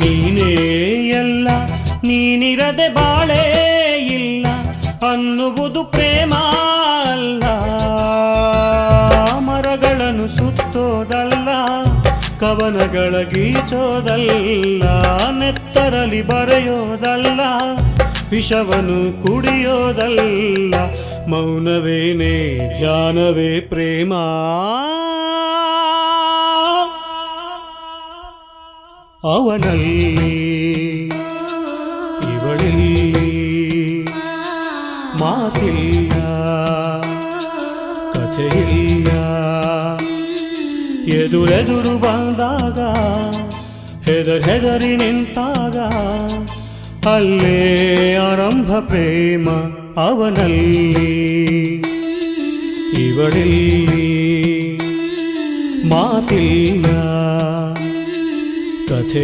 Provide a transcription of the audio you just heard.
ನೀನೇ ಎಲ್ಲ ನೀನಿರದೆ ಬಾಳೇ ಇಲ್ಲ ಅನ್ನುವುದು ಪ್ರೇಮ ಅಲ್ಲ. ಮರಗಳನ್ನು ಸುತ್ತೋದಲ್ಲ, ಕವನಗಳ ಗೀಚೋದಲ್ಲ, ನೆತ್ತರಲಿ ಬರೆಯೋದಲ್ಲ, ವಿಷವನ್ನು ಕುಡಿಯೋದಲ್ಲ. ಮೌನವೇನೇ ಧ್ಯಾನವೇ ಪ್ರೇಮ. ಅವನಲ್ಲಿ ಇವಳಲ್ಲಿ ಮಾತಿಲ್ಲ, ಕಥೆಯಿಲ್ಲ. ಎದುರೆದುರು ಬಂದಾಗ ಹೆದರಿ ನಿಂತಾಗ ಅಲ್ಲೇ ಆರಂಭ ಪ್ರೇಮ. ಅವನಲ್ಲಿ ಇವಳಲ್ಲಿ ಮಾತಿಲ್ಲ, ಕಥೆ